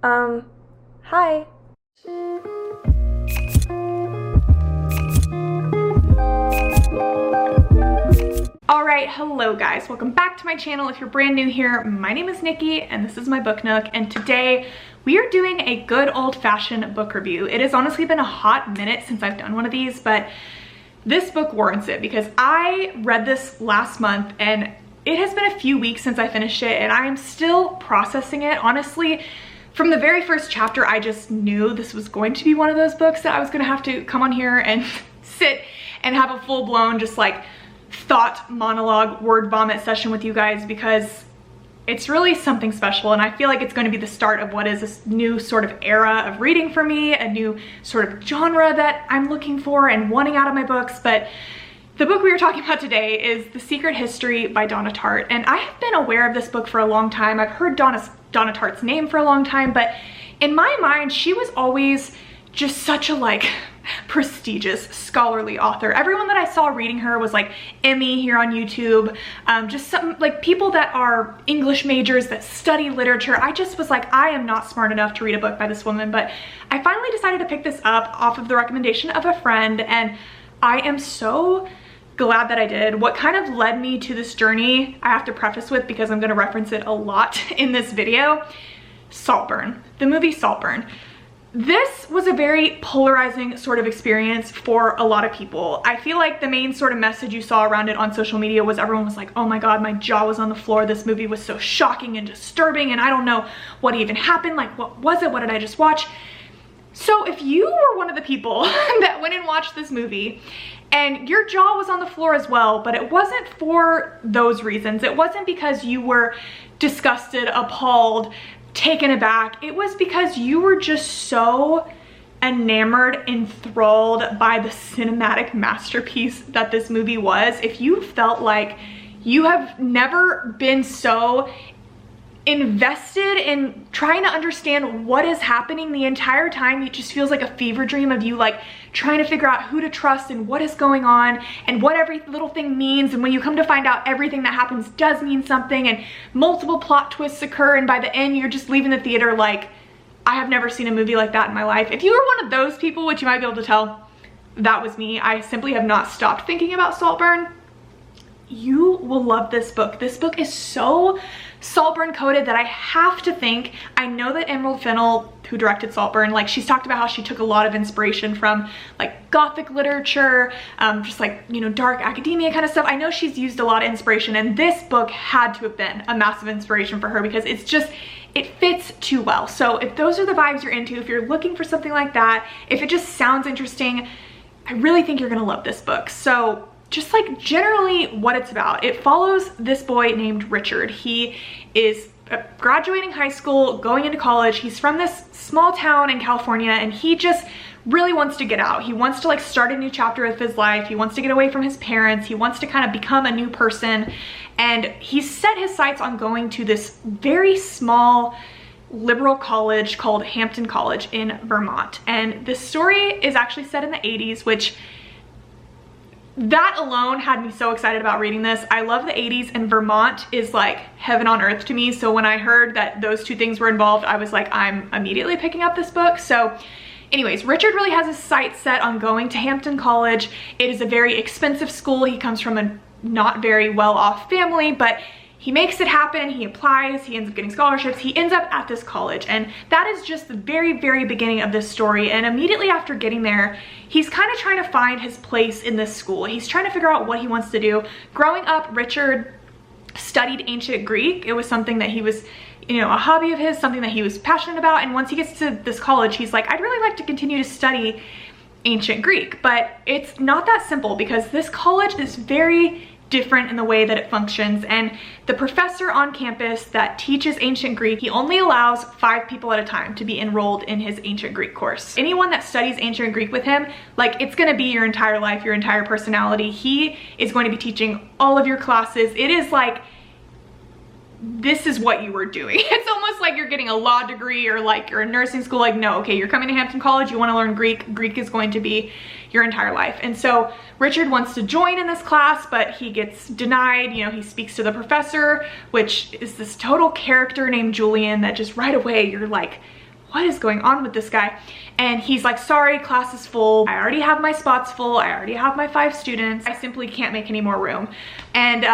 Hi. Alright, hello guys. Welcome back to my channel. If you're brand new here, my name is Nikki and this is my book nook, and today we are doing a good old-fashioned book review. It has honestly been a hot minute since I've done one of these, but this book warrants it because I read this last month and it has been a few weeks since I finished it and I am still processing it. Honestly, from the very first chapter, I just knew this was going to be one of those books that I was gonna have to come on here and sit and have a full-blown just like thought monologue word vomit session with you guys, because it's really something special and I feel like it's going to be the start of what is this new sort of era of reading for me, a new sort of genre that I'm looking for and wanting out of my books. But the book we are talking about today is The Secret History by Donna Tartt, and I have been aware of this book for a long time. I've heard Donna Tartt's name for a long time, but in my mind she was always just such a like prestigious scholarly author. Everyone that I saw reading her was like Emmy here on YouTube, just some like people that are English majors that study literature. I just was like, I am not smart enough to read a book by this woman, but I finally decided to pick this up off of the recommendation of a friend, and I am so glad that I did. What kind of led me to this journey, I have to preface with, because I'm going to reference it a lot in this video, Saltburn, the movie Saltburn. This was a very polarizing sort of experience for a lot of people. I feel like the main sort of message you saw around it on social media was everyone was like, oh my god, my jaw was on the floor, this movie was so shocking and disturbing and I don't know what even happened, like what was it, what did I just watch? So if you were one of the people that went and watched this movie and your jaw was on the floor as well, but it wasn't for those reasons, it wasn't because you were disgusted, appalled, taken aback, it was because you were just so enamored, enthralled by the cinematic masterpiece that this movie was. If you felt like you have never been so invested in trying to understand what is happening the entire time, it just feels like a fever dream of you like trying to figure out who to trust and what is going on and what every little thing means, and when you come to find out everything that happens does mean something and multiple plot twists occur, and by the end you're just leaving the theater like, I have never seen a movie like that in my life. If you were one of those people, which you might be able to tell, that was me. I simply have not stopped thinking about Saltburn. You will love this book. This book is so Saltburn coded that I have to think, I know that Emerald Fennell, who directed Saltburn, like she's talked about how she took a lot of inspiration from like Gothic literature, just like, you know, dark academia kind of stuff. I know she's used a lot of inspiration, and this book had to have been a massive inspiration for her because it's just, it fits too well. So if those are the vibes you're into, if you're looking for something like that, if it just sounds interesting, I really think you're gonna love this book. So just like generally what it's about, it follows this boy named Richard. He is graduating high school, going into college. He's from this small town in California and he just really wants to get out. He wants to like start a new chapter of his life. He wants to get away from his parents. He wants to kind of become a new person, and he's set his sights on going to this very small liberal college called Hampton College in Vermont. And this story is actually set in the 80s, which that alone had me so excited about reading this. I love the 80s, and Vermont is like heaven on earth to me. So when I heard that those two things were involved, I was like, I'm immediately picking up this book. So anyways, Richard really has his sights set on going to Hampton College. It is a very expensive school. He comes from a not very well-off family, but he makes it happen. He applies, he ends up getting scholarships, he ends up at this college, and that is just the very, very beginning of this story. And immediately after getting there, he's kind of trying to find his place in this school. He's trying to figure out what he wants to do. Growing up, Richard studied ancient Greek. It was something that he was, you know, a hobby of his, something that he was passionate about. And once he gets to this college, he's like, I'd really like to continue to study ancient Greek, but it's not that simple because this college is very different in the way that it functions, and the professor on campus that teaches ancient Greek, he only allows 5 people at a time to be enrolled in his ancient Greek course. Anyone that studies ancient Greek with him, like, it's gonna be your entire life, your entire personality. He is going to be teaching all of your classes. It is like, this is what you were doing. It's almost like you're getting a law degree or like you're in nursing school. Like, no, okay, you're coming to Hampton College, you want to learn Greek. Greek is going to be your entire life. And so Richard wants to join in this class, but he gets denied. You know, he speaks to the professor, which is this total character named Julian that just right away you're like what is going on with this guy? And he's like, sorry, class is full. I already have my spots full. I already have my 5 students. I simply can't make any more room. And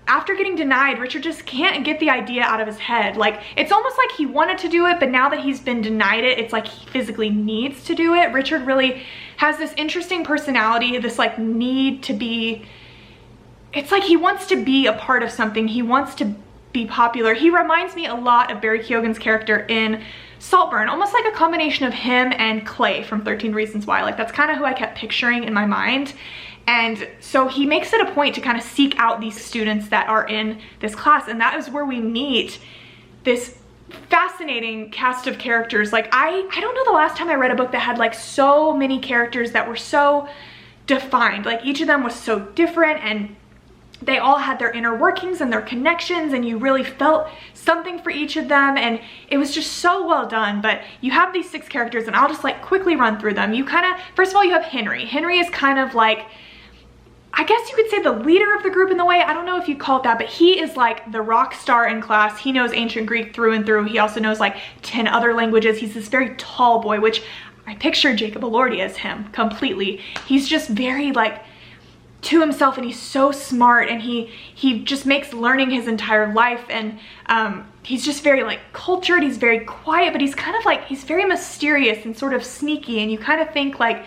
after getting denied, Richard just can't get the idea out of his head. Like, it's almost like he wanted to do it, but now that he's been denied it, it's like he physically needs to do it. Richard really has this interesting personality, this like need to be, it's like he wants to be a part of something. He wants to be popular. He reminds me a lot of Barry Keoghan's character in Saltburn, almost like a combination of him and Clay from 13 Reasons Why. Like, that's kind of who I kept picturing in my mind. And so he makes it a point to kind of seek out these students that are in this class, and that is where we meet this fascinating cast of characters. Like, I don't know the last time I read a book that had like so many characters that were so defined. Like, each of them was so different, and they all had their inner workings and their connections, and you really felt something for each of them, and it was just so well done. But you have these 6 characters, and I'll just like quickly run through them. You kind of, first of all, you have Henry. Henry is kind of like, I guess you could say, the leader of the group in the way. I don't know if you'd call it that, but he is like the rock star in class. He knows ancient Greek through and through. He also knows like 10 other languages. He's this very tall boy, which I picture Jacob Elordi as him completely. He's just very like to himself, and he's so smart, and he just makes learning his entire life. And he's just very like cultured. He's very quiet, but he's kind of like, he's very mysterious and sort of sneaky, and you kind of think like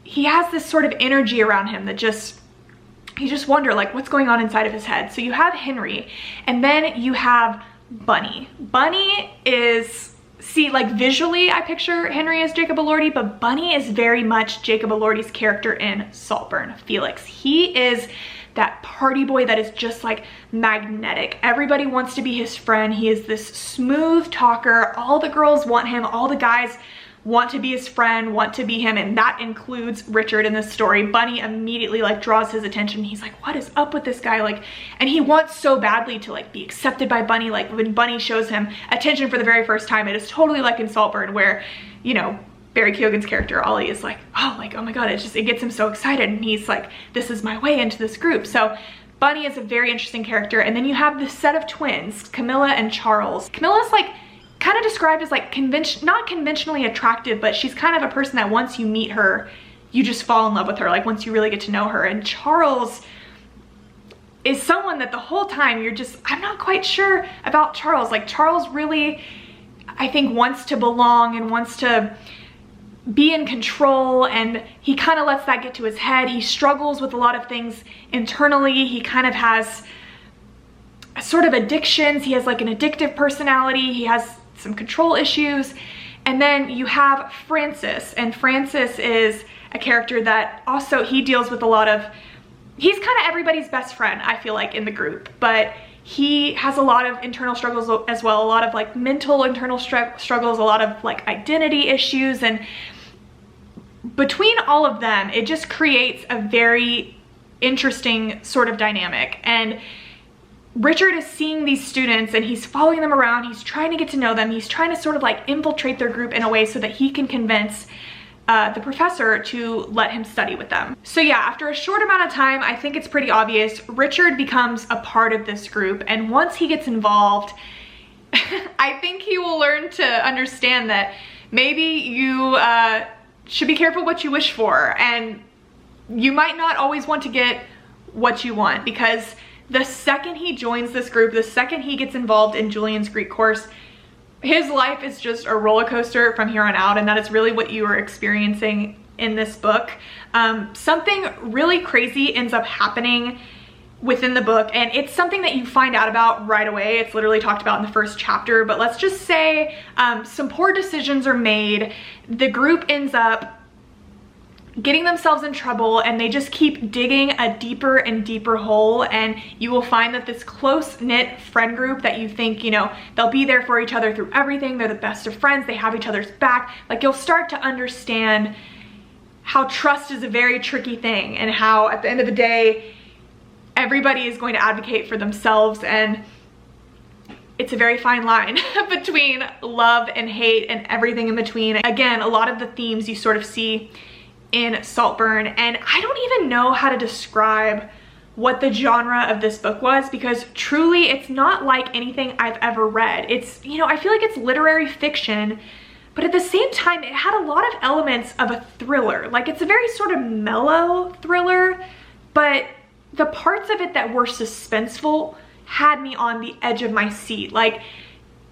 he has this sort of energy around him that you just wonder like what's going on inside of his head. So you have Henry, and then you have Bunny. Bunny is, see, like visually I picture Henry as Jacob Elordi, but Bunny is very much Jacob Elordi's character in Saltburn, Felix. He is that party boy that is just like magnetic. Everybody wants to be his friend. He is this smooth talker. All the girls want him. All the guys want to be his friend, want to be him, and that includes Richard in this story. Bunny immediately like draws his attention. He's like, what is up with this guy? Like, and he wants so badly to like be accepted by Bunny. Like, when Bunny shows him attention for the very first time, it is totally like in Saltburn, where, you know, Barry Keoghan's character Ollie is like, oh my god, it gets him so excited, and he's like, this is my way into this group. So Bunny is a very interesting character. And then you have this set of twins, Camilla and Charles. Camilla's like kind of described as like not conventionally attractive, but she's kind of a person that once you meet her, you just fall in love with her, like once you really get to know her. And Charles is someone that the whole time you're just, I'm not quite sure about Charles. Like, Charles really, I think, wants to belong and wants to be in control, and he kind of lets that get to his head. He struggles with a lot of things internally. He kind of has sort of addictions. He has like an addictive personality. He has some control issues. And then you have Francis, and Francis is a character that also, he deals with a lot of, he's kind of everybody's best friend, I feel like, in the group, but he has a lot of internal struggles as well, a lot of like mental internal struggles, a lot of like identity issues. And between all of them, it just creates a very interesting sort of dynamic. And Richard is seeing these students, and he's following them around. He's trying to get to know them. He's trying to sort of like infiltrate their group in a way so that he can convince the professor to let him study with them. So yeah, after a short amount of time, I think it's pretty obvious, Richard becomes a part of this group. And once he gets involved, I think he will learn to understand that maybe you should be careful what you wish for. And you might not always want to get what you want, because the second he joins this group, the second he gets involved in Julian's Greek course, his life is just a roller coaster from here on out, and that is really what you are experiencing in this book. Something really crazy ends up happening within the book, and it's something that you find out about right away. It's literally talked about in the first chapter, but let's just say some poor decisions are made. The group ends up getting themselves in trouble, and they just keep digging a deeper and deeper hole. And you will find that this close-knit friend group that you think, you know, they'll be there for each other through everything, they're the best of friends, they have each other's back, like you'll start to understand how trust is a very tricky thing, and how at the end of the day everybody is going to advocate for themselves, and it's a very fine line between love and hate and everything in between. Again, a lot of the themes you sort of see in Saltburn, and I don't even know how to describe what the genre of this book was, because truly it's not like anything I've ever read. It's, you know, I feel like it's literary fiction, but at the same time, it had a lot of elements of a thriller. Like, it's a very sort of mellow thriller, but the parts of it that were suspenseful had me on the edge of my seat. Like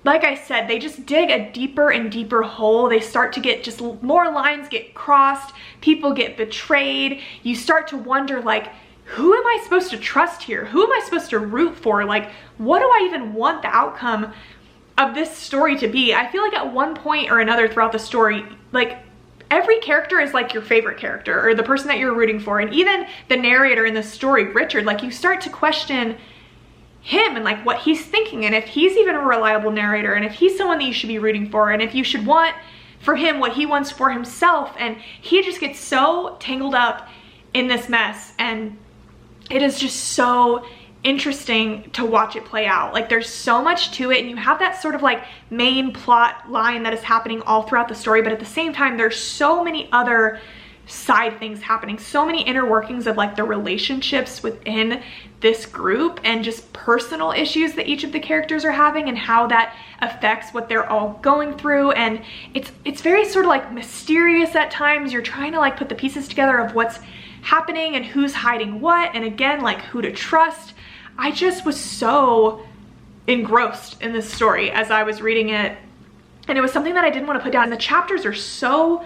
I said, they just dig a deeper and deeper hole. They start to get just more lines get crossed, people get betrayed. You start to wonder, like, who am I supposed to trust here? Who am I supposed to root for? Like, what do I even want the outcome of this story to be? I feel like at one point or another throughout the story, like, every character is like your favorite character or the person that you're rooting for. And even the narrator in this story, Richard, like, you start to question him and like what he's thinking, and if he's even a reliable narrator, and if he's someone that you should be rooting for, and if you should want for him what he wants for himself. And he just gets so tangled up in this mess, and it is just so interesting to watch it play out. Like, there's so much to it, and you have that sort of like main plot line that is happening all throughout the story, but at the same time there's so many other side things happening, so many inner workings of like the relationships within this group, and just personal issues that each of the characters are having, and how that affects what they're all going through. And it's very sort of like mysterious at times. You're trying to like put the pieces together of what's happening and who's hiding what, and again, like, who to trust. I just was so engrossed in this story as I was reading it, and it was something that I didn't want to put down. And the chapters are so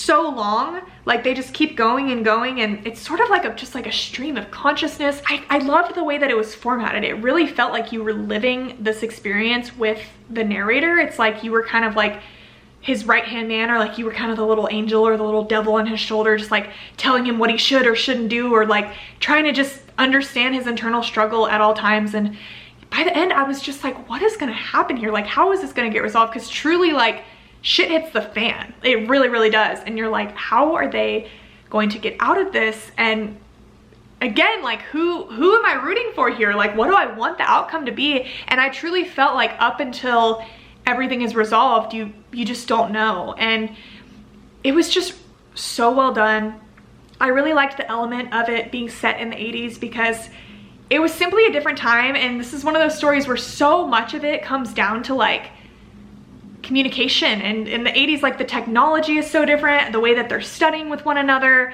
long, like, they just keep going and going, and it's sort of like just like a stream of consciousness. I loved the way that it was formatted. It really felt like you were living this experience with the narrator. It's like you were kind of like his right-hand man, or like you were kind of the little angel or the little devil on his shoulder, just like telling him what he should or shouldn't do, or like trying to just understand his internal struggle at all times. And by the end, I was just like, what is gonna happen here? Like, how is this gonna get resolved? Because truly, like, shit hits the fan. It really, really does. And you're like, how are they going to get out of this? And again, like, who am I rooting for here? Like, what do I want the outcome to be? And I truly felt like up until everything is resolved, you just don't know. And it was just so well done. I really liked the element of it being set in the 80s, because it was simply a different time. And this is one of those stories where so much of it comes down to like communication. And in the 80s, like, the technology is so different, the way that they're studying with one another,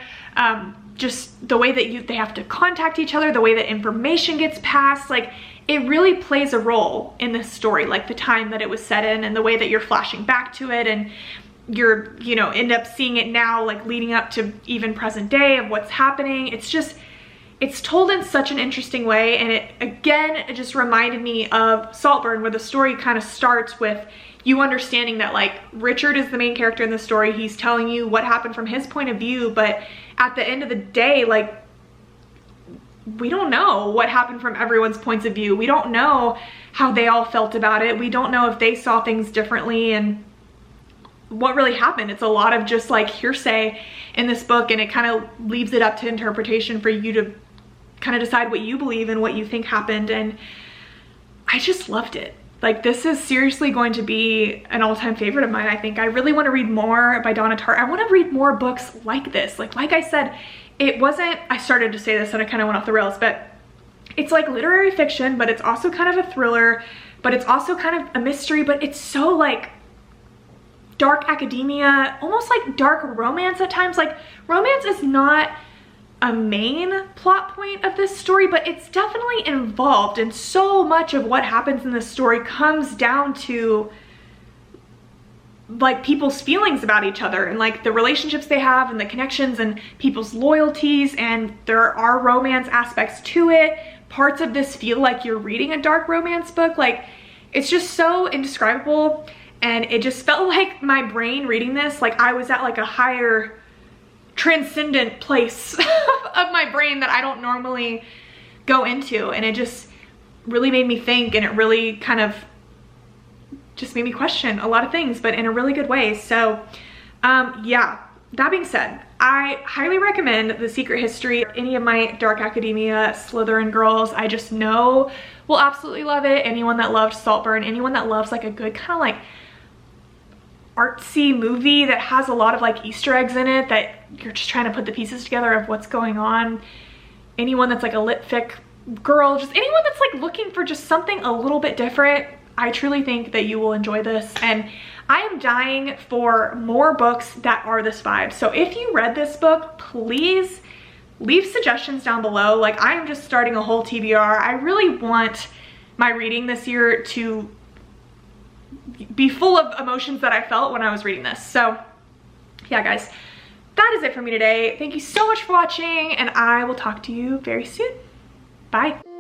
just the way that they have to contact each other, the way that information gets passed. Like, it really plays a role in this story, like the time that it was set in, and the way that you're flashing back to it, and you're, you know, end up seeing it now, like leading up to even present day of what's happening. It's just, it's told in such an interesting way. And it just reminded me of Saltburn, where the story kind of starts with you understanding that, like, Richard is the main character in the story. He's telling you what happened from his point of view, but at the end of the day, like, we don't know what happened from everyone's points of view. We don't know how they all felt about it. We don't know if they saw things differently and what really happened. It's a lot of just like hearsay in this book, and it kind of leaves it up to interpretation for you to kind of decide what you believe and what you think happened. And I just loved it. Like, this is seriously going to be an all-time favorite of mine, I think. I really want to read more by Donna Tartt. I want to read more books like this. Like I said, it wasn't, I started to say this and I kind of went off the rails, but it's like literary fiction, but it's also kind of a thriller, but it's also kind of a mystery, but it's so like dark academia, almost like dark romance at times. Like, romance is not a main plot point of this story, but it's definitely involved, and so much of what happens in this story comes down to like people's feelings about each other, and like the relationships they have, and the connections, and people's loyalties. And there are romance aspects to it. Parts of this feel like you're reading a dark romance book. Like, it's just so indescribable, and it just felt like my brain reading this, like I was at like a higher transcendent place of my brain that I don't normally go into. And it just really made me think, and it really kind of just made me question a lot of things, but in a really good way. So yeah, that being said, I highly recommend The Secret History. Any of my dark academia Slytherin girls, I just know will absolutely love it. Anyone that loved Saltburn, anyone that loves like a good kind of like artsy movie that has a lot of like Easter eggs in it, that you're just trying to put the pieces together of what's going on. Anyone that's like a lit fic girl, just anyone that's like looking for just something a little bit different, I truly think that you will enjoy this. And I am dying for more books that are this vibe. So if you read this book, please leave suggestions down below. Like, I am just starting a whole TBR. I really want my reading this year to be full of emotions that I felt when I was reading this. So yeah, guys, that is it for me today. Thank you so much for watching, and I will talk to you very soon. Bye.